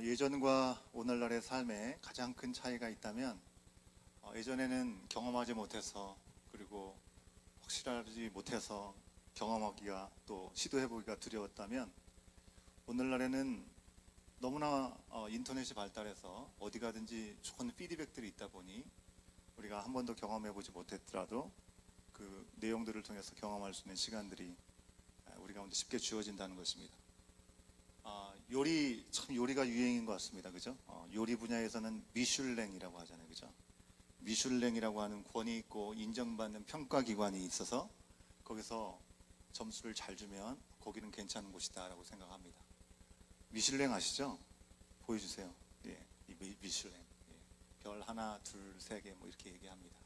예전과 오늘날의 삶에 가장 큰 차이가 있다면 예전에는 경험하지 못해서 그리고 확실하지 못해서 경험하기가 또 시도해보기가 두려웠다면 오늘날에는 너무나 인터넷이 발달해서 어디 가든지 좋은 피드백들이 있다 보니 우리가 한 번도 경험해보지 못했더라도 그 내용들을 통해서 경험할 수 있는 시간들이 우리 가운데 쉽게 주어진다는 것입니다. 요리가 유행인 것 같습니다. 그죠? 요리 분야에서는 미슐랭이라고 하잖아요. 그죠? 미슐랭이라고 하는 권위 있고 인정받는 평가기관이 있어서 거기서 점수를 잘 주면 거기는 괜찮은 곳이다 라고 생각합니다. 미슐랭 아시죠? 보여주세요. 예, 이 미슐랭. 예, 별 하나, 둘, 세 개 뭐 이렇게 얘기합니다.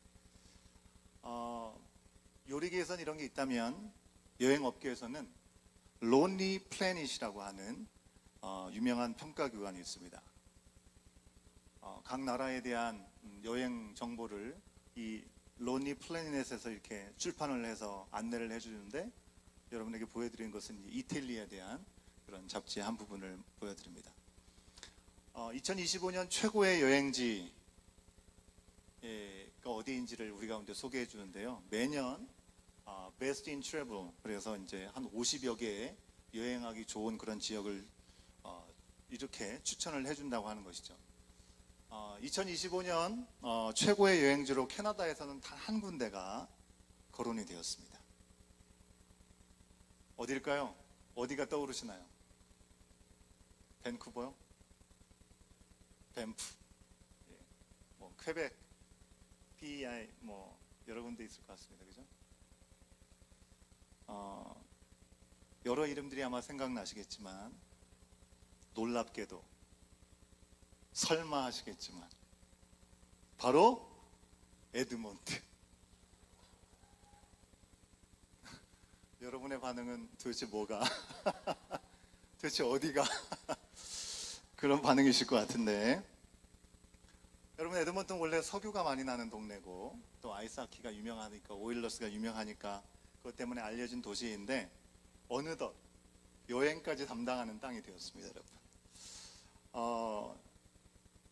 요리계에서는 이런 게 있다면 여행업계에서는 론리 플래닛이라고 하는 유명한 평가기관이 있습니다. 각 나라에 대한 여행 정보를 이 론리 플래닛에서 이렇게 출판을 해서 안내를 해주는데 여러분에게 보여드린 것은 이탈리아에 대한 그런 잡지의 한 부분을 보여드립니다. 2025년 최고의 여행지가 어디인지를 우리 가운데 소개해 주는데요. 매년 Best in Travel, 그래서 이제 한 50여 개의 여행하기 좋은 그런 지역을 이렇게 추천을 해준다고 하는 것이죠. 2025년 최고의 여행지로 캐나다에서는 단 한 군데가 거론이 되었습니다. 어디일까요? 어디가 떠오르시나요? 밴쿠버요? 밴프, 예. 뭐 퀘벡, PEI 뭐 여러 군데 있을 것 같습니다. 그죠? 여러 이름들이 아마 생각나시겠지만 놀랍게도 설마 하시겠지만 바로 에드몬트. 여러분의 반응은 도대체 뭐가 도대체 어디가 그런 반응이실 것 같은데, 여러분 에드먼트는 원래 석유가 많이 나는 동네고 또 아이스하키가 유명하니까 오일러스가 유명하니까 그것 때문에 알려진 도시인데 어느덧 여행까지 담당하는 땅이 되었습니다. 여러분,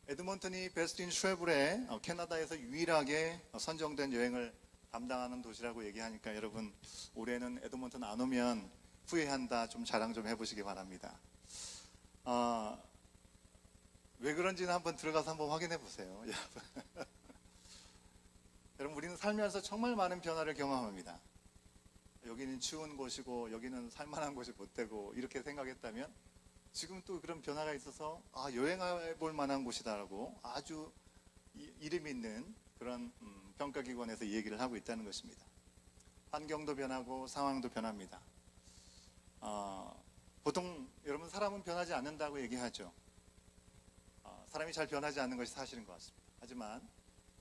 에드먼튼이 베스트 인 트래블에 캐나다에서 유일하게 선정된 여행을 담당하는 도시라고 얘기하니까 여러분 올해는 에드먼튼 안 오면 후회한다, 좀 자랑 좀 해보시기 바랍니다. 왜 그런지는 한번 들어가서 한번 확인해 보세요. 여러분, 우리는 살면서 정말 많은 변화를 경험합니다. 여기는 추운 곳이고 여기는 살만한 곳이 못 되고 이렇게 생각했다면 지금 또 그런 변화가 있어서 여행해 볼 만한 곳이다라고 아주 이름 있는 그런 평가기관에서 얘기를 하고 있다는 것입니다. 환경도 변하고 상황도 변합니다. 보통 여러분 사람은 변하지 않는다고 얘기하죠. 사람이 잘 변하지 않는 것이 사실인 것 같습니다. 하지만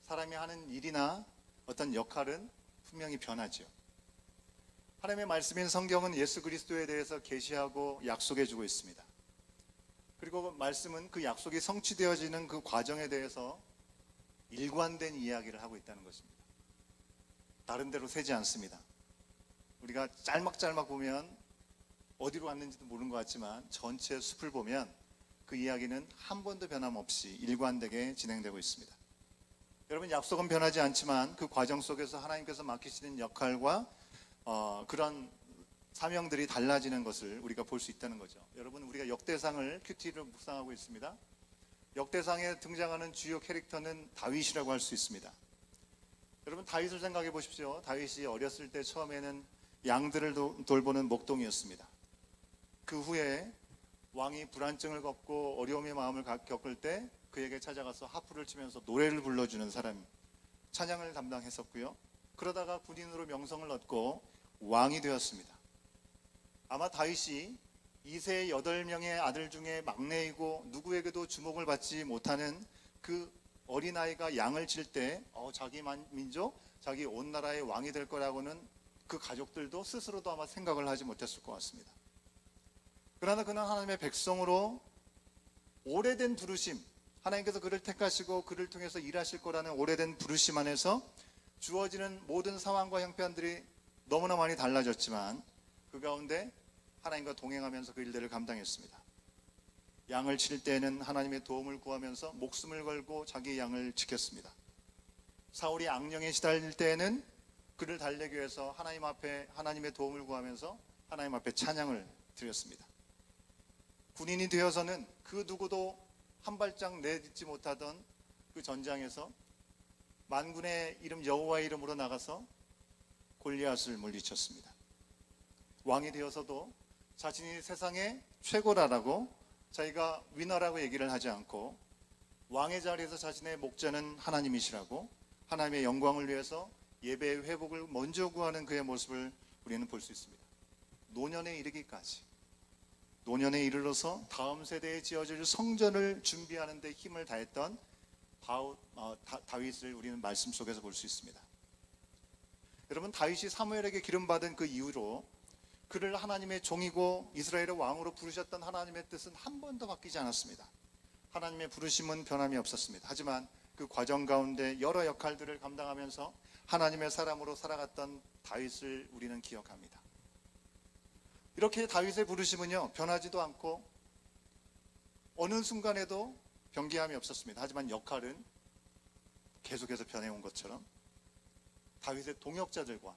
사람이 하는 일이나 어떤 역할은 분명히 변하죠. 하나님의 말씀인 성경은 예수 그리스도에 대해서 계시하고 약속해 주고 있습니다. 그리고 말씀은 그 약속이 성취되어지는 그 과정에 대해서 일관된 이야기를 하고 있다는 것입니다. 다른 데로 새지 않습니다. 우리가 짤막짤막 보면 어디로 왔는지도 모르는 것 같지만 전체 숲을 보면 그 이야기는 한 번도 변함없이 일관되게 진행되고 있습니다. 여러분, 약속은 변하지 않지만 그 과정 속에서 하나님께서 맡기시는 역할과 그런 사명들이 달라지는 것을 우리가 볼 수 있다는 거죠. 여러분, 우리가 역대상을 큐티로 묵상하고 있습니다. 역대상에 등장하는 주요 캐릭터는 다윗이라고 할 수 있습니다. 여러분, 다윗을 생각해 보십시오. 다윗이 어렸을 때 처음에는 양들을 돌보는 목동이었습니다. 그 후에 왕이 불안증을 겪고 어려움의 마음을 겪을 때 그에게 찾아가서 하프를 치면서 노래를 불러주는 사람, 찬양을 담당했었고요. 그러다가 군인으로 명성을 얻고 왕이 되었습니다. 아마 다윗이 2세 8명의 아들 중에 막내이고 누구에게도 주목을 받지 못하는 그 어린아이가 양을 칠 때 자기 민족, 자기 온 나라의 왕이 될 거라고는 그 가족들도 스스로도 아마 생각을 하지 못했을 것 같습니다. 그러나 그는 하나님의 백성으로 오래된 부르심, 하나님께서 그를 택하시고 그를 통해서 일하실 거라는 오래된 부르심 안에서 주어지는 모든 상황과 형편들이 너무나 많이 달라졌지만 그 가운데 하나님과 동행하면서 그 일들을 감당했습니다. 양을 칠 때에는 하나님의 도움을 구하면서 목숨을 걸고 자기 양을 지켰습니다. 사울이 악령에 시달릴 때에는 그를 달래기 위해서 하나님 앞에 하나님의 도움을 구하면서 하나님 앞에 찬양을 드렸습니다. 군인이 되어서는 그 누구도 한 발짝 내딛지 못하던 그 전장에서 만군의 이름 여호와의 이름으로 나가서 골리앗을 물리쳤습니다. 왕이 되어서도 자신이 세상의 최고라라고 자기가 위너라고 얘기를 하지 않고 왕의 자리에서 자신의 목자는 하나님이시라고 하나님의 영광을 위해서 예배의 회복을 먼저 구하는 그의 모습을 우리는 볼 수 있습니다. 노년에 이르기까지, 노년에 이르러서 다음 세대에 지어질 성전을 준비하는 데 힘을 다했던 다윗을 우리는 말씀 속에서 볼 수 있습니다. 여러분, 다윗이 사무엘에게 기름받은 그 이후로 그를 하나님의 종이고 이스라엘의 왕으로 부르셨던 하나님의 뜻은 한 번도 바뀌지 않았습니다. 하나님의 부르심은 변함이 없었습니다. 하지만 그 과정 가운데 여러 역할들을 감당하면서 하나님의 사람으로 살아갔던 다윗을 우리는 기억합니다. 이렇게 다윗의 부르심은요, 변하지도 않고 어느 순간에도 변기함이 없었습니다. 하지만 역할은 계속해서 변해온 것처럼 다윗의 동역자들과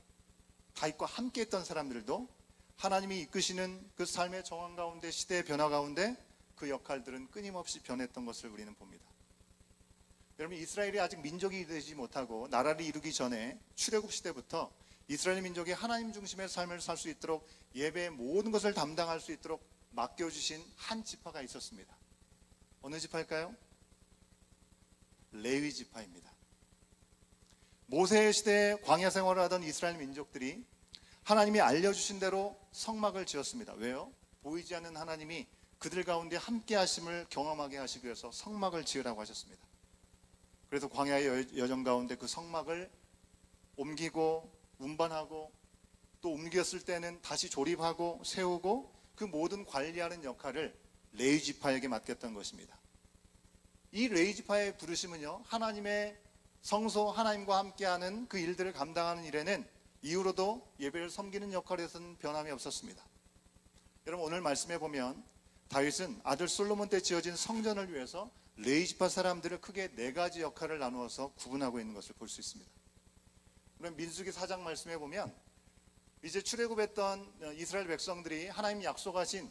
다윗과 함께 했던 사람들도 하나님이 이끄시는 그 삶의 정황 가운데, 시대의 변화 가운데 그 역할들은 끊임없이 변했던 것을 우리는 봅니다. 여러분, 이스라엘이 아직 민족이 되지 못하고 나라를 이루기 전에 출애굽 시대부터 이스라엘 민족이 하나님 중심의 삶을 살 수 있도록 예배의 모든 것을 담당할 수 있도록 맡겨주신 한 지파가 있었습니다. 어느 지파일까요? 레위 지파입니다. 모세의 시대에 광야 생활을 하던 이스라엘 민족들이 하나님이 알려주신 대로 성막을 지었습니다. 왜요? 보이지 않는 하나님이 그들 가운데 함께 하심을 경험하게 하시기 위해서 성막을 지으라고 하셨습니다. 그래서 광야의 여정 가운데 그 성막을 옮기고 운반하고 또 옮겼을 때는 다시 조립하고 세우고 그 모든 관리하는 역할을 레위 지파에게 맡겼던 것입니다. 이 레위 지파의 부르심은요, 하나님의 성소, 하나님과 함께하는 그 일들을 감당하는 일에는 이후로도 예배를 섬기는 역할에서는 변함이 없었습니다. 여러분, 오늘 말씀해 보면 다윗은 아들 솔로몬 때 지어진 성전을 위해서 레위 지파 사람들을 크게 네 가지 역할을 나누어서 구분하고 있는 것을 볼 수 있습니다. 그럼 민수기 4장 말씀해 보면 이제 출애굽했던 이스라엘 백성들이 하나님 약속하신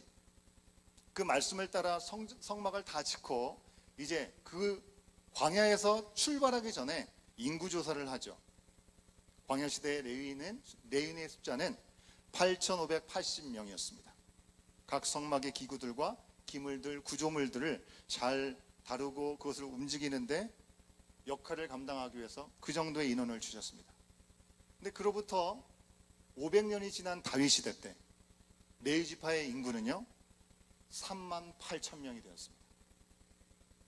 그 말씀을 따라 성막을 다 짓고 이제 그 광야에서 출발하기 전에 인구조사를 하죠. 광야 시대의 레위인의 숫자는 8,580명이었습니다. 각 성막의 기구들과 기물들, 구조물들을 잘 다루고 그것을 움직이는데 역할을 감당하기 위해서 그 정도의 인원을 주셨습니다. 근데 그로부터 500년이 지난 다윗 시대 때 레위 지파의 인구는요 38,000명이 되었습니다.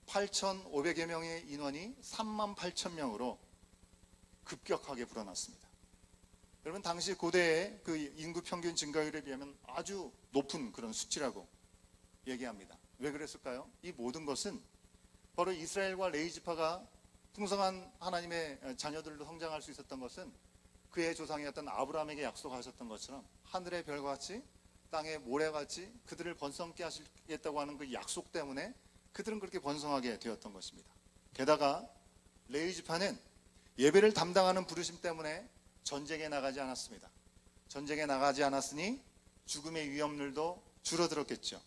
8,500여 명의 인원이 38,000명으로 급격하게 불어났습니다. 여러분, 당시 고대의 그 인구 평균 증가율에 비하면 아주 높은 그런 수치라고 얘기합니다. 왜 그랬을까요? 이 모든 것은 바로 이스라엘과 레위 지파가 풍성한 하나님의 자녀들로 성장할 수 있었던 것은 그의 조상이었던 아브라함에게 약속하셨던 것처럼 하늘의 별같이 땅의 모래같이 그들을 번성케 하시겠다고 하는 그 약속 때문에 그들은 그렇게 번성하게 되었던 것입니다. 게다가 레위 지파는 예배를 담당하는 부르심 때문에 전쟁에 나가지 않았습니다. 전쟁에 나가지 않았으니 죽음의 위험률도 줄어들었겠죠.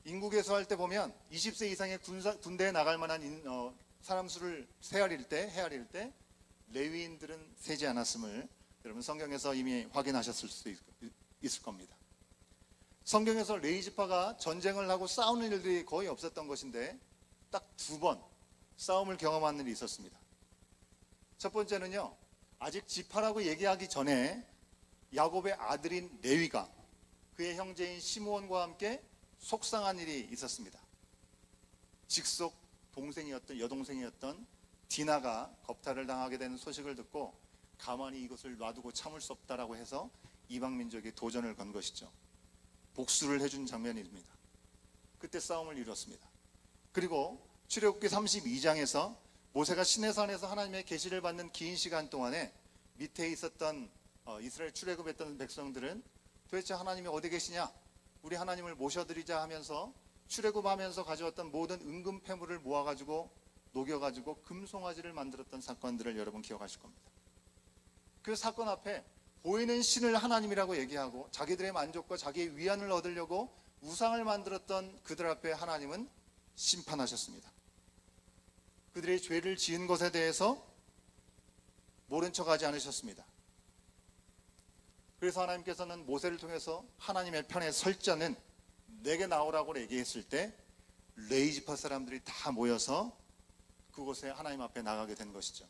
인구 개수할 때 보면 20세 이상의 군대에 나갈 만한 사람 수를 헤아릴 때 레위인들은 세지 않았음을 여러분 성경에서 이미 확인하셨을 수 있을 겁니다. 성경에서 레위 지파가 전쟁을 하고 싸우는 일들이 거의 없었던 것인데 딱 2번 싸움을 경험한 일이 있었습니다. 첫 번째는요, 아직 지파라고 얘기하기 전에 야곱의 아들인 레위가 그의 형제인 시므온과 함께 속상한 일이 있었습니다. 직속 여동생이었던 디나가 겁탈을 당하게 되는 소식을 듣고 가만히 이것을 놔두고 참을 수 없다라고 해서 이방 민족에 도전을 건 것이죠. 복수를 해준 장면입니다. 그때 싸움을 이뤘습니다. 그리고 출애굽기 32장에서 모세가 시내산에서 하나님의 계시를 받는 긴 시간 동안에 밑에 있었던 이스라엘 출애굽했던 백성들은 도대체 하나님이 어디 계시냐? 우리 하나님을 모셔드리자 하면서 출애굽하면서 가져왔던 모든 은금 패물을 모아가지고 녹여가지고 금송아지를 만들었던 사건들을 여러분 기억하실 겁니다. 그 사건 앞에 보이는 신을 하나님이라고 얘기하고 자기들의 만족과 자기의 위안을 얻으려고 우상을 만들었던 그들 앞에 하나님은 심판하셨습니다. 그들의 죄를 지은 것에 대해서 모른 척하지 않으셨습니다. 그래서 하나님께서는 모세를 통해서 하나님의 편에 설 자는 내게 나오라고 얘기했을 때 레위지파 사람들이 다 모여서 그곳에 하나님 앞에 나가게 된 것이죠.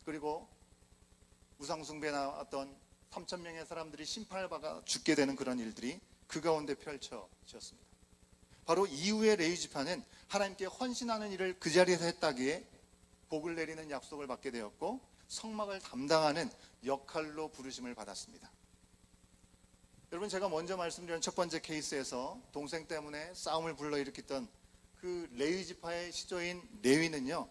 그리고 우상숭배에 나왔던 3,000명의 사람들이 심판을 받아 죽게 되는 그런 일들이 그 가운데 펼쳐졌습니다. 바로 이후에 레위지파는 하나님께 헌신하는 일을 그 자리에서 했다기에 복을 내리는 약속을 받게 되었고 성막을 담당하는 역할로 부르심을 받았습니다. 여러분, 제가 먼저 말씀드린 첫 번째 케이스에서 동생 때문에 싸움을 불러일으켰던 그 레위지파의 시조인 레위는요,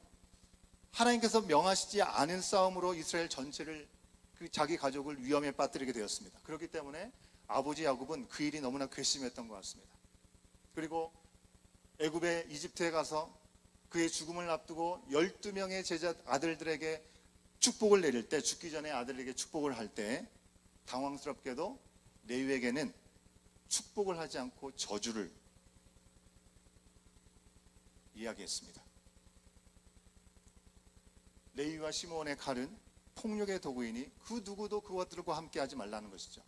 하나님께서 명하시지 않은 싸움으로 이스라엘 전체를, 그 자기 가족을 위험에 빠뜨리게 되었습니다. 그렇기 때문에 아버지 야곱은 그 일이 너무나 괘씸했던 것 같습니다. 그리고 애굽의 이집트에 가서 그의 죽음을 앞두고 12명의 제자 아들들에게 축복을 내릴 때, 죽기 전에 아들에게 축복을 할 때 당황스럽게도 레위에게는 축복을 하지 않고 저주를 이야기했습니다. 레위와 시므온의 칼은 폭력의 도구이니 그 누구도 그것들과 함께하지 말라는 것이죠.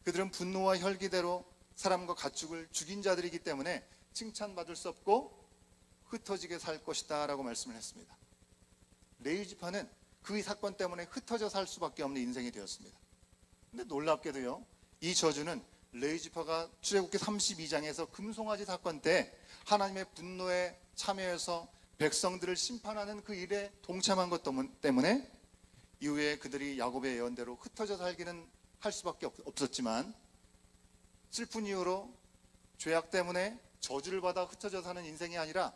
그들은 분노와 혈기대로 사람과 가축을 죽인 자들이기 때문에 칭찬받을 수 없고 흩어지게 살 것이다 라고 말씀을 했습니다. 레위 지파는 그 사건 때문에 흩어져 살 수밖에 없는 인생이 되었습니다. 근데 놀랍게도요, 이 저주는 레위 지파가 출애굽기 32장에서 금송아지 사건 때 하나님의 분노에 참여해서 백성들을 심판하는 그 일에 동참한 것 때문에 이후에 그들이 야곱의 예언대로 흩어져 살기는 할 수밖에 없었지만, 슬픈 이유로 죄악 때문에 저주를 받아 흩어져 사는 인생이 아니라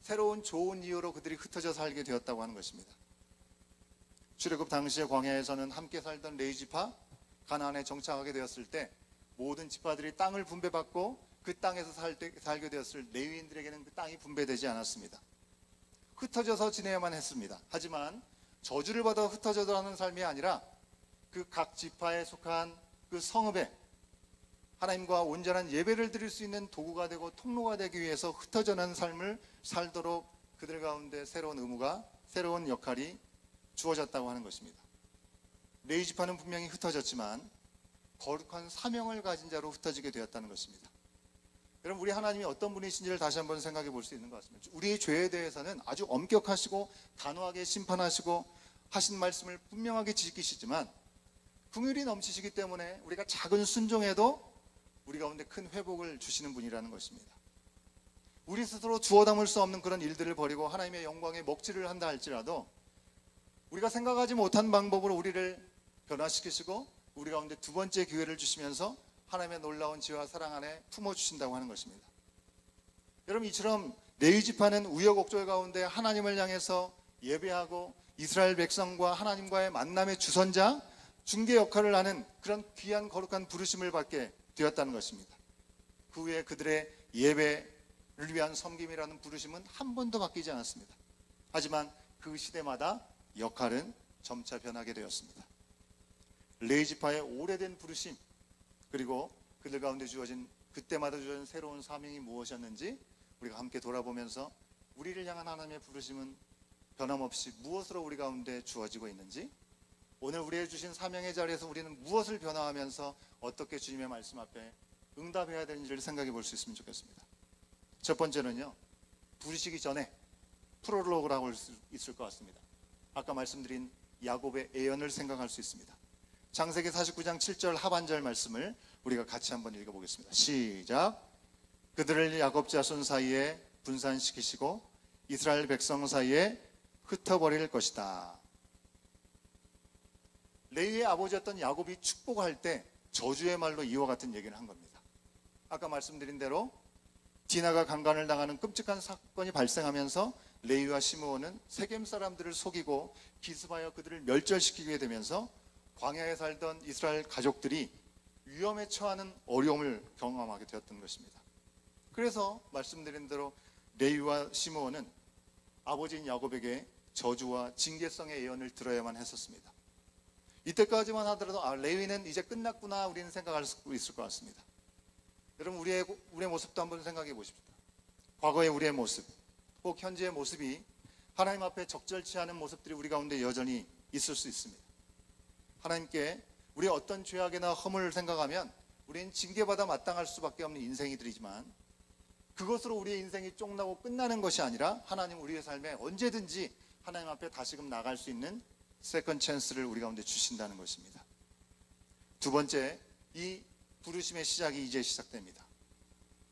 새로운 좋은 이유로 그들이 흩어져 살게 되었다고 하는 것입니다. 출애굽 당시의 광야에서는 함께 살던 레위 지파, 가나안에 정착하게 되었을 때 모든 지파들이 땅을 분배받고 그 땅에서 살게 되었을 레위인들에게는 그 땅이 분배되지 않았습니다. 흩어져서 지내야만 했습니다. 하지만 저주를 받아 흩어져 사는 삶이 아니라 그 각 지파에 속한 그 성읍에 하나님과 온전한 예배를 드릴 수 있는 도구가 되고 통로가 되기 위해서 흩어져 나는 삶을 살도록 그들 가운데 새로운 의무가, 새로운 역할이 주어졌다고 하는 것입니다. 레위 지파는 분명히 흩어졌지만 거룩한 사명을 가진 자로 흩어지게 되었다는 것입니다. 여러분, 우리 하나님이 어떤 분이신지를 다시 한번 생각해 볼 수 있는 것 같습니다. 우리의 죄에 대해서는 아주 엄격하시고 단호하게 심판하시고 하신 말씀을 분명하게 지키시지만 긍휼이 넘치시기 때문에 우리가 작은 순종에도 우리 가운데 큰 회복을 주시는 분이라는 것입니다. 우리 스스로 주워 담을 수 없는 그런 일들을 벌이고 하나님의 영광에 먹칠을 한다 할지라도 우리가 생각하지 못한 방법으로 우리를 변화시키시고 우리 가운데 두 번째 기회를 주시면서 하나님의 놀라운 지혜와 사랑 안에 품어주신다고 하는 것입니다. 여러분, 이처럼 레위 지파는 우여곡절 가운데 하나님을 향해서 예배하고 이스라엘 백성과 하나님과의 만남의 주선자, 중개 역할을 하는 그런 귀한 거룩한 부르심을 받게 되었다는 것입니다. 그 후에 그들의 예배를 위한 섬김이라는 부르심은 한 번도 바뀌지 않았습니다. 하지만 그 시대마다 역할은 점차 변하게 되었습니다. 레위 지파의 오래된 부르심, 그리고 그들 가운데 주어진, 그때마다 주어진 새로운 사명이 무엇이었는지 우리가 함께 돌아보면서 우리를 향한 하나님의 부르심은 변함없이 무엇으로 우리 가운데 주어지고 있는지, 오늘 우리에게 주신 사명의 자리에서 우리는 무엇을 변화하면서 어떻게 주님의 말씀 앞에 응답해야 되는지를 생각해 볼 수 있으면 좋겠습니다. 첫 번째는요, 부르시기 전에 프롤로그라고 할 수 있을 것 같습니다. 아까 말씀드린 야곱의 예언을 생각할 수 있습니다. 창세기 49장 7절 하반절 말씀을 우리가 같이 한번 읽어보겠습니다. 시작. 그들을 야곱 자손 사이에 분산시키시고 이스라엘 백성 사이에 흩어버릴 것이다. 레위의 아버지였던 야곱이 축복할 때 저주의 말로 이와 같은 얘기를 한 겁니다. 아까 말씀드린 대로 디나가 강간을 당하는 끔찍한 사건이 발생하면서 레위와 시므온은 세겜 사람들을 속이고 기습하여 그들을 멸절시키게 되면서 광야에 살던 이스라엘 가족들이 위험에 처하는 어려움을 경험하게 되었던 것입니다. 그래서 말씀드린 대로 레위와 시므온은 아버지인 야곱에게 저주와 징계성의 예언을 들어야만 했었습니다. 이때까지만 하더라도 레위는 이제 끝났구나 우리는 생각할 수 있을 것 같습니다. 여러분 우리의 모습도 한번 생각해 보십시오. 과거의 우리의 모습, 혹 현재의 모습이 하나님 앞에 적절치 않은 모습들이 우리 가운데 여전히 있을 수 있습니다. 하나님께 우리의 어떤 죄악이나 허물을 생각하면 우리는 징계받아 마땅할 수밖에 없는 인생이들이지만 그것으로 우리의 인생이 쫑나고 끝나는 것이 아니라 하나님 우리의 삶에 언제든지 하나님 앞에 다시금 나갈 수 있는 세컨 찬스를 우리 가운데 주신다는 것입니다. 두 번째, 이 부르심의 시작이 이제 시작됩니다.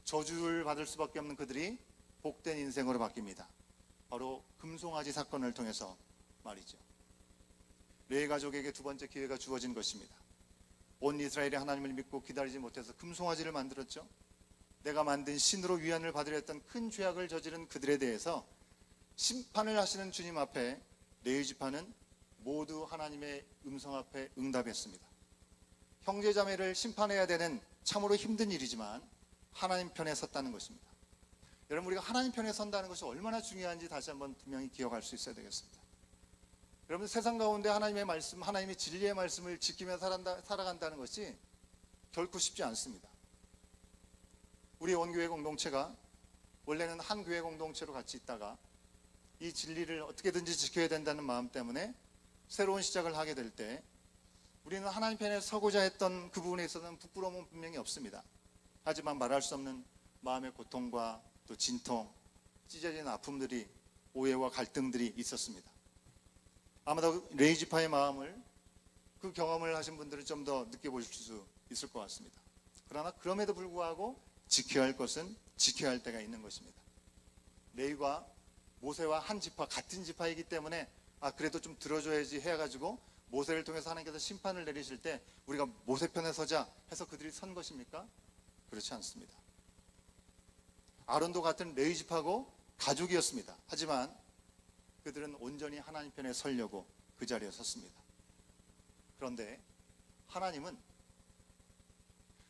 저주를 받을 수밖에 없는 그들이 복된 인생으로 바뀝니다. 바로 금송아지 사건을 통해서 말이죠. 레위 가족에게 두 번째 기회가 주어진 것입니다. 온 이스라엘이 하나님을 믿고 기다리지 못해서 금송아지를 만들었죠. 내가 만든 신으로 위안을 받으려 했던 큰 죄악을 저지른 그들에 대해서 심판을 하시는 주님 앞에 레위 지파는 모두 하나님의 음성 앞에 응답했습니다. 형제자매를 심판해야 되는 참으로 힘든 일이지만 하나님 편에 섰다는 것입니다. 여러분 우리가 하나님 편에 선다는 것이 얼마나 중요한지 다시 한번 분명히 기억할 수 있어야 되겠습니다. 여러분 세상 가운데 하나님의 말씀, 하나님의 진리의 말씀을 지키며 살아간다는 것이 결코 쉽지 않습니다. 우리 온교회 공동체가 원래는 한 교회 공동체로 같이 있다가 이 진리를 어떻게든지 지켜야 된다는 마음 때문에 새로운 시작을 하게 될 때 우리는 하나님 편에 서고자 했던 그 부분에 있어서는 부끄러움은 분명히 없습니다. 하지만 말할 수 없는 마음의 고통과 또 진통, 찢어진 아픔들이, 오해와 갈등들이 있었습니다. 아마도 레위 지파의 마음을, 그 경험을 하신 분들은 좀 더 느껴보실 수 있을 것 같습니다. 그러나 그럼에도 불구하고 지켜야 할 것은 지켜야 할 때가 있는 것입니다. 레위와 모세와 한 지파, 같은 지파이기 때문에 그래도 좀 들어줘야지 해가지고 모세를 통해서 하나님께서 심판을 내리실 때 우리가 모세 편에 서자 해서 그들이 선 것입니까? 그렇지 않습니다. 아론도 같은 레위 지파고 가족이었습니다. 하지만 그들은 온전히 하나님 편에 서려고 그 자리에 섰습니다. 그런데 하나님은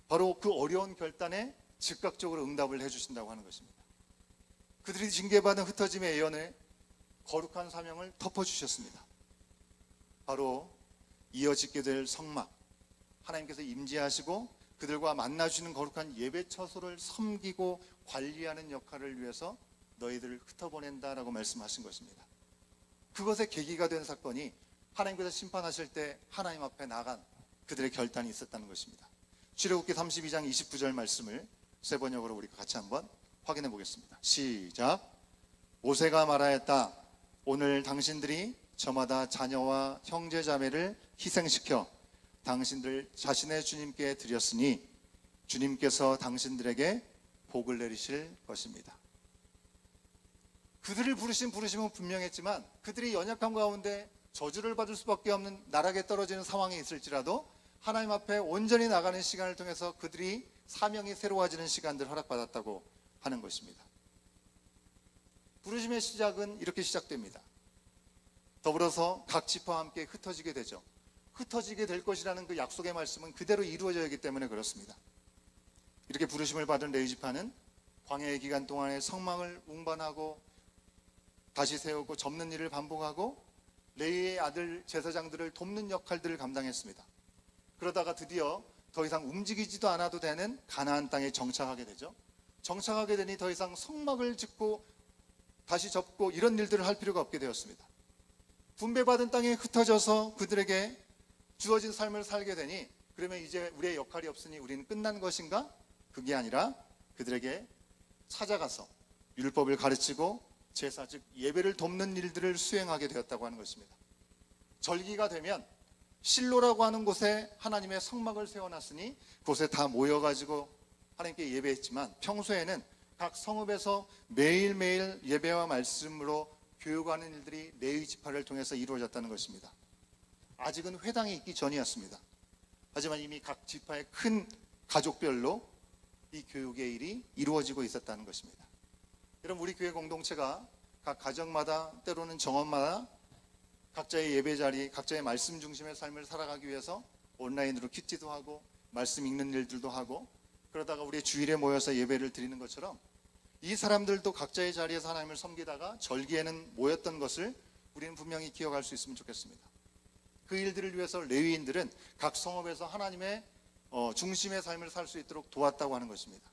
바로 그 어려운 결단에 즉각적으로 응답을 해주신다고 하는 것입니다. 그들이 징계받은 흩어짐의 예언에 거룩한 사명을 덮어주셨습니다. 바로 이어짓게 될 성막, 하나님께서 임재하시고 그들과 만나주시는 거룩한 예배 처소를 섬기고 관리하는 역할을 위해서 너희들을 흩어보낸다라고 말씀하신 것입니다. 그것의 계기가 된 사건이 하나님께서 심판하실 때 하나님 앞에 나간 그들의 결단이 있었다는 것입니다. 출애굽기 32장 29절 말씀을 세 번역으로 우리가 같이 한번 확인해 보겠습니다. 시작. 모세가 말하였다. 오늘 당신들이 저마다 자녀와 형제자매를 희생시켜 당신들 자신의 주님께 드렸으니 주님께서 당신들에게 복을 내리실 것입니다. 그들을 부르신 부르심은 분명했지만 그들이 연약함 가운데 저주를 받을 수밖에 없는 나락에 떨어지는 상황에 있을지라도 하나님 앞에 온전히 나가는 시간을 통해서 그들이 사명이 새로워지는 시간들을 허락받았다고 하는 것입니다. 부르심의 시작은 이렇게 시작됩니다. 더불어서 각 지파와 함께 흩어지게 되죠. 흩어지게 될 것이라는 그 약속의 말씀은 그대로 이루어져야 하기 때문에 그렇습니다. 이렇게 부르심을 받은 레위 지파는 광야의 기간 동안에 성막을 운반하고 다시 세우고 접는 일을 반복하고 레위의 아들 제사장들을 돕는 역할들을 감당했습니다. 그러다가 드디어 더 이상 움직이지도 않아도 되는 가나안 땅에 정착하게 되죠. 정착하게 되니 더 이상 성막을 짓고 다시 접고 이런 일들을 할 필요가 없게 되었습니다. 분배받은 땅에 흩어져서 그들에게 주어진 삶을 살게 되니 그러면 이제 우리의 역할이 없으니 우리는 끝난 것인가? 그게 아니라 그들에게 찾아가서 율법을 가르치고 제사 즉 예배를 돕는 일들을 수행하게 되었다고 하는 것입니다. 절기가 되면 실로라고 하는 곳에 하나님의 성막을 세워놨으니 그곳에 다 모여가지고 하나님께 예배했지만 평소에는 각 성읍에서 매일매일 예배와 말씀으로 교육하는 일들이 레위 지파를 통해서 이루어졌다는 것입니다. 아직은 회당이 있기 전이었습니다. 하지만 이미 각 지파의 큰 가족별로 이 교육의 일이 이루어지고 있었다는 것입니다. 여러분 우리 교회 공동체가 각 가정마다 때로는 정원마다 각자의 예배 자리, 각자의 말씀 중심의 삶을 살아가기 위해서 온라인으로 큐티도 하고 말씀 읽는 일들도 하고 그러다가 우리 주일에 모여서 예배를 드리는 것처럼 이 사람들도 각자의 자리에서 하나님을 섬기다가 절기에는 모였던 것을 우리는 분명히 기억할 수 있으면 좋겠습니다. 그 일들을 위해서 레위인들은 각 성읍에서 하나님의 중심의 삶을 살 수 있도록 도왔다고 하는 것입니다.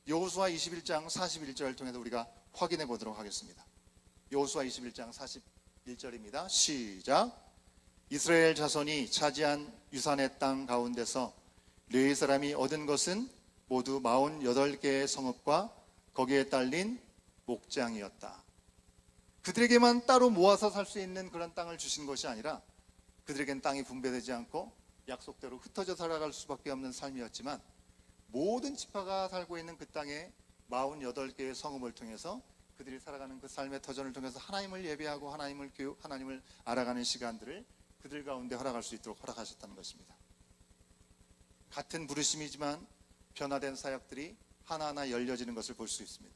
여호수아 21장 41절을 통해서 우리가 확인해 보도록 하겠습니다. 여호수아 21장 41절입니다. 시작. 이스라엘 자손이 차지한 유산의 땅 가운데서 레위 사람이 얻은 것은 모두 48개의 성읍과 거기에 딸린 목장이었다. 그들에게만 따로 모아서 살 수 있는 그런 땅을 주신 것이 아니라 그들에겐 땅이 분배되지 않고 약속대로 흩어져 살아갈 수밖에 없는 삶이었지만 모든 지파가 살고 있는 그 땅에 48개의 성읍을 통해서 그들이 살아가는 그 삶의 터전을 통해서 하나님을 예배하고 하나님을 알아가는 시간들을 그들 가운데 허락할 수 있도록 허락하셨다는 것입니다. 같은 부르심이지만 변화된 사역들이 하나하나 열려지는 것을 볼 수 있습니다.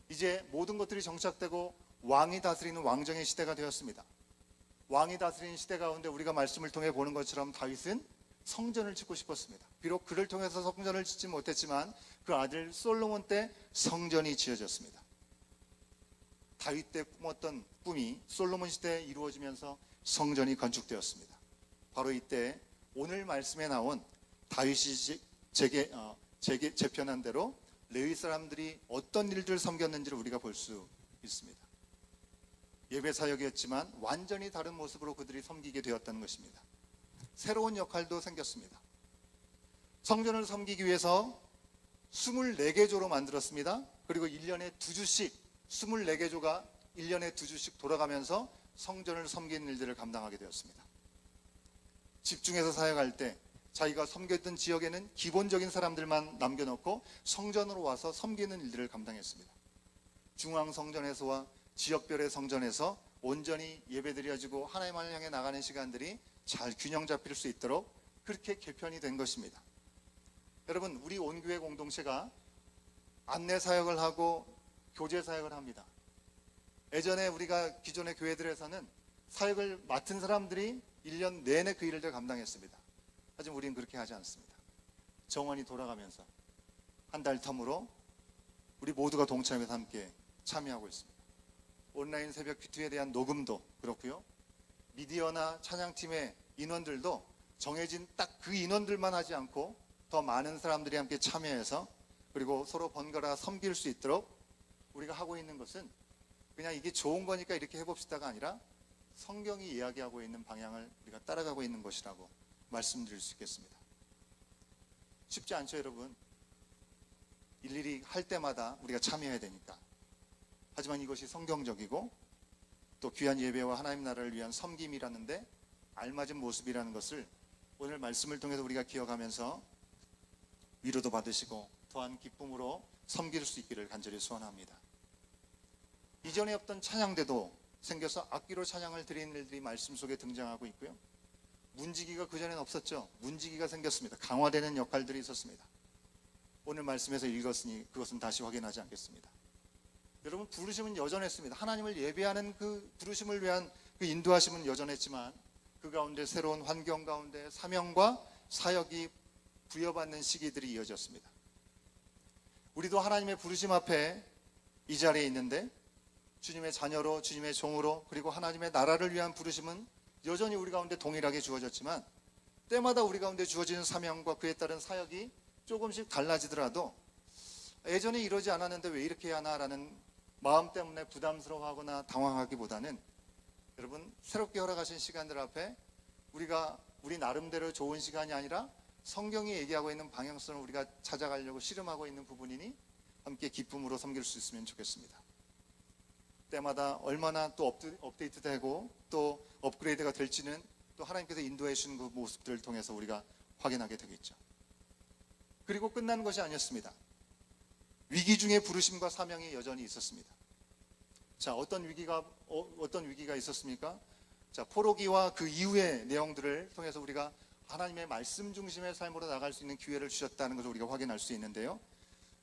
이제 모든 것들이 정착되고 왕이 다스리는 왕정의 시대가 되었습니다. 왕이 다스리는 시대 가운데 우리가 말씀을 통해 보는 것처럼 다윗은 성전을 짓고 싶었습니다. 비록 그를 통해서 성전을 짓지 못했지만 그 아들 솔로몬 때 성전이 지어졌습니다. 다윗 때 꿈었던 꿈이 솔로몬 시대에 이루어지면서 성전이 건축되었습니다. 바로 이때 오늘 말씀에 나온 다윗이 재편한 대로 레위 사람들이 어떤 일들을 섬겼는지를 우리가 볼 수 있습니다. 예배 사역이었지만 완전히 다른 모습으로 그들이 섬기게 되었다는 것입니다. 새로운 역할도 생겼습니다. 성전을 섬기기 위해서 24개조로 만들었습니다. 그리고 1년에 2주씩 24개조가 1년에 2주씩 돌아가면서 성전을 섬기는 일들을 감당하게 되었습니다. 집중해서 사역할 때 자기가 섬겼던 지역에는 기본적인 사람들만 남겨놓고 성전으로 와서 섬기는 일들을 감당했습니다. 중앙성전에서와 지역별의 성전에서 온전히 예배드려지고 하나님을 향해 나가는 시간들이 잘 균형 잡힐 수 있도록 그렇게 개편이 된 것입니다. 여러분, 우리 온교회 공동체가 안내 사역을 하고 교제 사역을 합니다. 예전에 우리가 기존의 교회들에서는 사역을 맡은 사람들이 1년 내내 그 일을 감당했습니다. 하지만 우리는 그렇게 하지 않습니다. 정원이 돌아가면서 한 달 텀으로 우리 모두가 동참해서 함께 참여하고 있습니다. 온라인 새벽 큐티에 대한 녹음도 그렇고요. 미디어나 찬양팀의 인원들도 정해진 딱 그 인원들만 하지 않고 더 많은 사람들이 함께 참여해서 그리고 서로 번갈아 섬길 수 있도록 우리가 하고 있는 것은 그냥 이게 좋은 거니까 이렇게 해봅시다가 아니라 성경이 이야기하고 있는 방향을 우리가 따라가고 있는 것이라고 말씀드릴 수 있겠습니다. 쉽지 않죠, 여러분? 일일이 할 때마다 우리가 참여해야 되니까. 하지만 이것이 성경적이고 또 귀한 예배와 하나님 나라를 위한 섬김이라는데 알맞은 모습이라는 것을 오늘 말씀을 통해서 우리가 기억하면서 위로도 받으시고 더한 기쁨으로 섬길 수 있기를 간절히 소원합니다. 이전에 없던 찬양대도 생겨서 악기로 찬양을 드리는 일들이 말씀 속에 등장하고 있고요. 문지기가 그전에는 없었죠. 문지기가 생겼습니다. 강화되는 역할들이 있었습니다. 오늘 말씀에서 읽었으니 그것은 다시 확인하지 않겠습니다. 여러분, 부르심은 여전했습니다. 하나님을 예배하는 그 부르심을 위한 그 인도하심은 여전했지만 그 가운데 새로운 환경 가운데 사명과 사역이 부여받는 시기들이 이어졌습니다. 우리도 하나님의 부르심 앞에 이 자리에 있는데 주님의 자녀로 주님의 종으로 그리고 하나님의 나라를 위한 부르심은 여전히 우리 가운데 동일하게 주어졌지만 때마다 우리 가운데 주어지는 사명과 그에 따른 사역이 조금씩 달라지더라도 예전에 이러지 않았는데 왜 이렇게 해야 하나라는 마음 때문에 부담스러워하거나 당황하기보다는 여러분, 새롭게 허락하신 시간들 앞에 우리 나름대로 좋은 시간이 아니라 성경이 얘기하고 있는 방향성을 우리가 찾아가려고 씨름하고 있는 부분이니 함께 기쁨으로 섬길 수 있으면 좋겠습니다. 때마다 얼마나 또 업데이트되고 또 업그레이드가 될지는 또 하나님께서 인도해 주시는 그 모습들을 통해서 우리가 확인하게 되겠죠. 그리고 끝난 것이 아니었습니다. 위기 중에 부르심과 사명이 여전히 있었습니다. 자, 어떤 위기가 있었습니까? 자, 포로기와 그 이후의 내용들을 통해서 우리가 하나님의 말씀 중심의 삶으로 나갈 수 있는 기회를 주셨다는 것을 우리가 확인할 수 있는데요.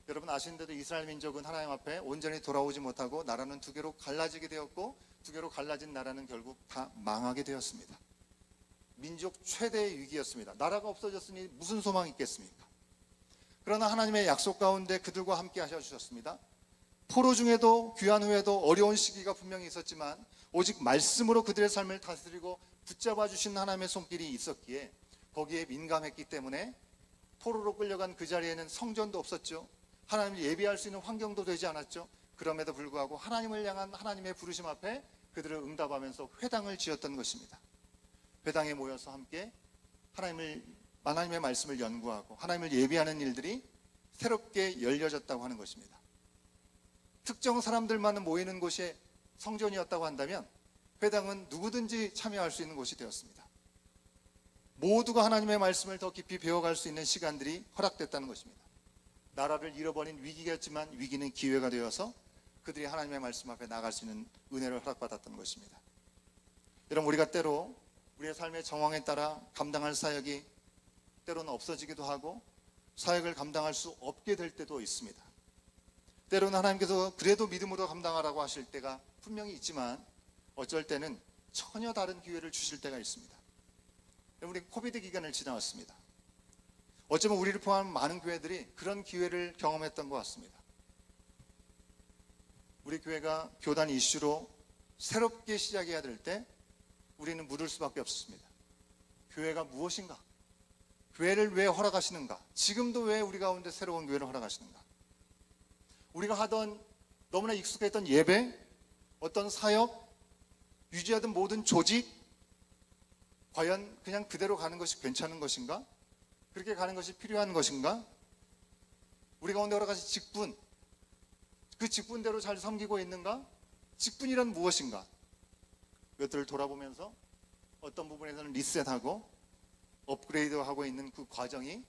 여러분 아시는데도 이스라엘 민족은 하나님 앞에 온전히 돌아오지 못하고 나라는 두 개로 갈라지게 되었고 두 개로 갈라진 나라는 결국 다 망하게 되었습니다. 민족 최대의 위기였습니다. 나라가 없어졌으니 무슨 소망이 있겠습니까? 그러나 하나님의 약속 가운데 그들과 함께 하셔주셨습니다. 포로 중에도 귀환 후에도 어려운 시기가 분명히 있었지만 오직 말씀으로 그들의 삶을 다스리고 붙잡아 주신 하나님의 손길이 있었기에 거기에 민감했기 때문에 포로로 끌려간 그 자리에는 성전도 없었죠. 하나님을 예배할 수 있는 환경도 되지 않았죠. 그럼에도 불구하고 하나님을 향한 하나님의 부르심 앞에 그들을 응답하면서 회당을 지었던 것입니다. 회당에 모여서 함께 하나님의 말씀을 연구하고 하나님을 예배하는 일들이 새롭게 열려졌다고 하는 것입니다. 특정 사람들만 모이는 곳이 성전이었다고 한다면 회당은 누구든지 참여할 수 있는 곳이 되었습니다. 모두가 하나님의 말씀을 더 깊이 배워갈 수 있는 시간들이 허락됐다는 것입니다. 나라를 잃어버린 위기였지만 위기는 기회가 되어서 그들이 하나님의 말씀 앞에 나갈 수 있는 은혜를 허락받았던 것입니다. 여러분, 우리가 때로 우리의 삶의 정황에 따라 감당할 사역이 때로는 없어지기도 하고 사역을 감당할 수 없게 될 때도 있습니다. 때로는 하나님께서 그래도 믿음으로 감당하라고 하실 때가 분명히 있지만 어쩔 때는 전혀 다른 기회를 주실 때가 있습니다. 우리 코비드 기간을 지나왔습니다. 어쩌면 우리를 포함한 많은 교회들이 그런 기회를 경험했던 것 같습니다. 우리 교회가 교단 이슈로 새롭게 시작해야 될 때 우리는 물을 수밖에 없었습니다. 교회가 무엇인가? 교회를 왜 허락하시는가? 지금도 왜 우리 가운데 새로운 교회를 허락하시는가? 우리가 하던 너무나 익숙했던 예배, 어떤 사역, 유지하던 모든 조직, 과연 그냥 그대로 가는 것이 괜찮은 것인가? 그렇게 가는 것이 필요한 것인가? 우리 가운데 여러 가지 직분, 그 직분대로 잘 섬기고 있는가? 직분이란 무엇인가? 이것들을 돌아보면서 어떤 부분에서는 리셋하고 업그레이드하고 있는 그 과정이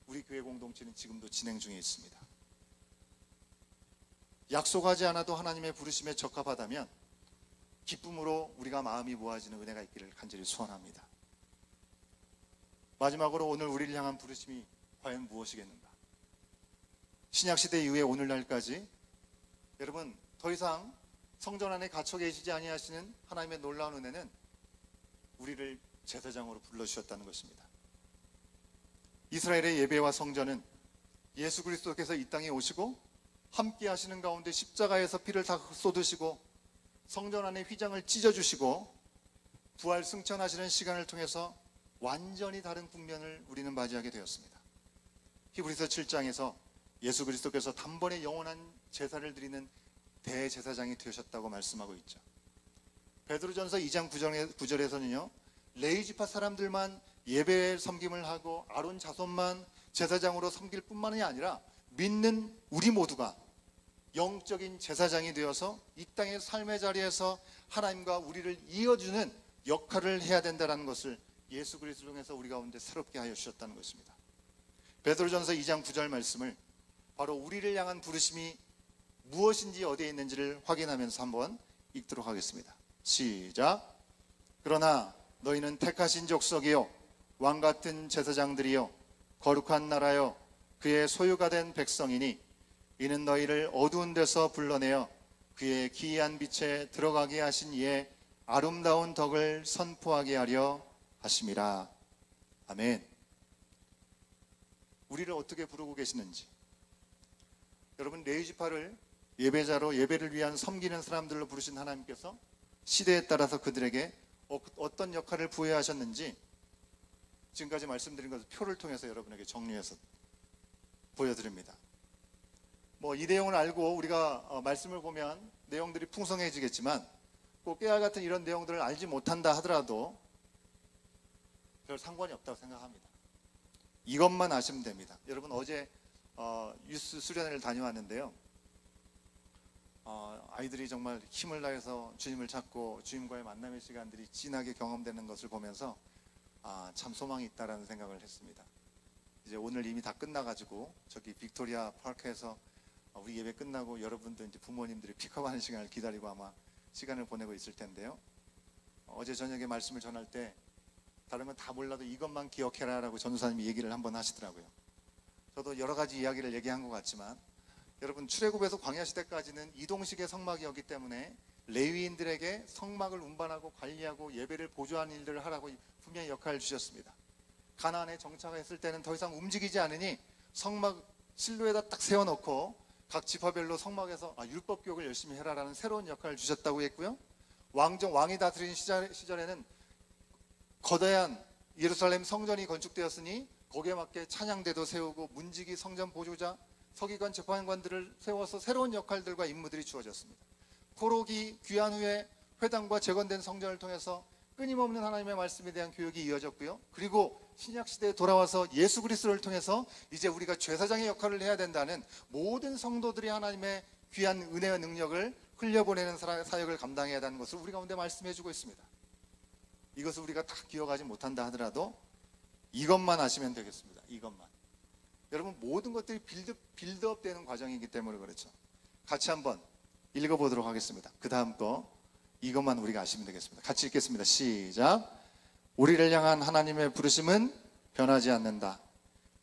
우리 교회 공동체는 지금도 진행 중에 있습니다. 약속하지 않아도 하나님의 부르심에 적합하다면 기쁨으로 우리가 마음이 모아지는 은혜가 있기를 간절히 소원합니다. 마지막으로 오늘 우리를 향한 부르심이 과연 무엇이겠는가? 신약시대 이후에 오늘날까지 여러분, 더 이상 성전 안에 갇혀 계시지 아니하시는 하나님의 놀라운 은혜는 우리를 제사장으로 불러주셨다는 것입니다. 이스라엘의 예배와 성전은 예수 그리스도께서 이 땅에 오시고 함께 하시는 가운데 십자가에서 피를 다 쏟으시고 성전 안에 휘장을 찢어주시고 부활 승천하시는 시간을 통해서 완전히 다른 국면을 우리는 맞이하게 되었습니다. 히브리서 7장에서 예수 그리스도께서 단번에 영원한 제사를 드리는 대제사장이 되셨다고 말씀하고 있죠. 베드로전서 2장 9절에서는요, 레위지파 사람들만 예배 섬김을 하고 아론 자손만 제사장으로 섬길 뿐만이 아니라 믿는 우리 모두가 영적인 제사장이 되어서 이 땅의 삶의 자리에서 하나님과 우리를 이어주는 역할을 해야 된다는 것을 예수 그리스도를 통해서 우리 가운데 새롭게 하여 주셨다는 것입니다. 베드로전서 2장 9절 말씀을 바로 우리를 향한 부르심이 무엇인지 어디에 있는지를 확인하면서 한번 읽도록 하겠습니다. 시작. 그러나 너희는 택하신 족속이요 왕같은 제사장들이요 거룩한 나라요 그의 소유가 된 백성이니 이는 너희를 어두운 데서 불러내어 그의 기이한 빛에 들어가게 하신 이의 아름다운 덕을 선포하게 하려 하심이라. 아멘. 우리를 어떻게 부르고 계시는지, 여러분, 레위지파를 예배자로 예배를 위한 섬기는 사람들로 부르신 하나님께서 시대에 따라서 그들에게 어떤 역할을 부여하셨는지 지금까지 말씀드린 것을 표를 통해서 여러분에게 정리해서 보여드립니다. 이 내용을 알고 우리가 말씀을 보면 내용들이 풍성해지겠지만 꼭 깨알 같은 이런 내용들을 알지 못한다 하더라도 별 상관이 없다고 생각합니다. 이것만 아시면 됩니다. 여러분, 어제 유스 수련회를 다녀왔는데요. 아이들이 정말 힘을 다해서 주님을 찾고 주님과의 만남의 시간들이 진하게 경험되는 것을 보면서 참 소망이 있다라는 생각을 했습니다. 이제 오늘 이미 다 끝나가지고 저기 빅토리아 파크에서 우리 예배 끝나고 여러분들 이제 부모님들이 픽업하는 시간을 기다리고 아마 시간을 보내고 있을 텐데요. 어제 저녁에 말씀을 전할 때 다른 건 다 몰라도 이것만 기억해라라고 전도사님이 얘기를 한번 하시더라고요. 저도 여러 가지 이야기를 얘기한 것 같지만 여러분, 출애굽에서 광야 시대까지는 이동식의 성막이었기 때문에 레위인들에게 성막을 운반하고 관리하고 예배를 보조하는 일들을 하라고 분명히 역할을 주셨습니다. 가나안에 정착했을 때는 더 이상 움직이지 않으니 성막 실로에다 딱 세워놓고 각 지파별로 성막에서 율법 교육을 열심히 해라라는 새로운 역할을 주셨다고 했고요. 왕이 다스린 시절에는 거대한 예루살렘 성전이 건축되었으니 거기에 맞게 찬양대도 세우고 문지기 성전 보조자 서기관 재판관들을 세워서 새로운 역할들과 임무들이 주어졌습니다. 포로기 귀환 후에 회당과 재건된 성전을 통해서 끊임없는 하나님의 말씀에 대한 교육이 이어졌고요. 그리고 신약시대에 돌아와서 예수 그리스도를 통해서 이제 우리가 제사장의 역할을 해야 된다는 모든 성도들이 하나님의 귀한 은혜와 능력을 흘려보내는 사역을 감당해야 한다는 것을 우리 가운데 말씀해주고 있습니다. 이것을 우리가 다 기억하지 못한다 하더라도 이것만 아시면 되겠습니다. 이것만. 여러분 모든 것들이 빌드업 되는 과정이기 때문에 그렇죠. 같이 한번 읽어보도록 하겠습니다. 그 다음 거 이것만 우리가 아시면 되겠습니다. 같이 읽겠습니다. 시작. 우리를 향한 하나님의 부르심은 변하지 않는다.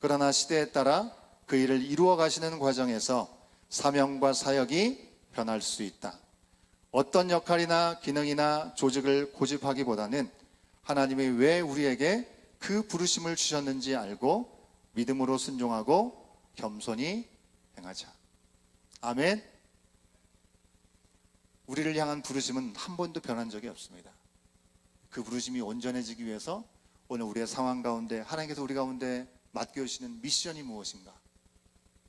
그러나 시대에 따라 그 일을 이루어 가시는 과정에서 사명과 사역이 변할 수 있다. 어떤 역할이나 기능이나 조직을 고집하기보다는 하나님이 왜 우리에게 그 부르심을 주셨는지 알고 믿음으로 순종하고 겸손히 행하자. 아멘. 우리를 향한 부르심은 한 번도 변한 적이 없습니다. 그 부르심이 온전해지기 위해서 오늘 우리의 상황 가운데 하나님께서 우리 가운데 맡겨주시는 미션이 무엇인가,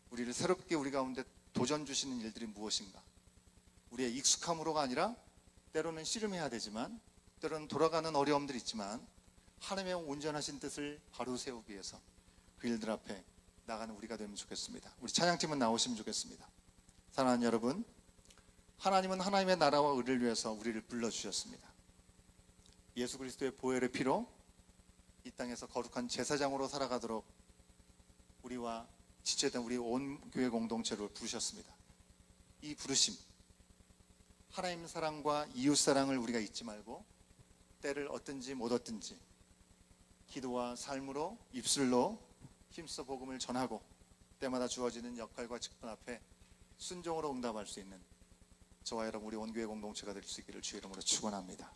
우리를 새롭게 우리 가운데 도전 주시는 일들이 무엇인가, 우리의 익숙함으로가 아니라 때로는 씨름해야 되지만 때로는 돌아가는 어려움들이 있지만 하나님의 온전하신 뜻을 바로 세우기 위해서 그 일들 앞에 나가는 우리가 되면 좋겠습니다. 우리 찬양팀은 나오시면 좋겠습니다. 사랑하는 여러분, 하나님은 하나님의 나라와 의를 위해서 우리를 불러주셨습니다. 예수 그리스도의 보혈의 피로 이 땅에서 거룩한 제사장으로 살아가도록 우리와 지체된 우리 온 교회 공동체를 부르셨습니다. 이 부르심, 하나님 사랑과 이웃 사랑을 우리가 잊지 말고 때를 얻든지 못 얻든지 기도와 삶으로 입술로 힘써 복음을 전하고 때마다 주어지는 역할과 직분 앞에 순종으로 응답할 수 있는 저와 여러분 우리 온교회 공동체가 될 수 있기를 주의 이름으로 축원합니다.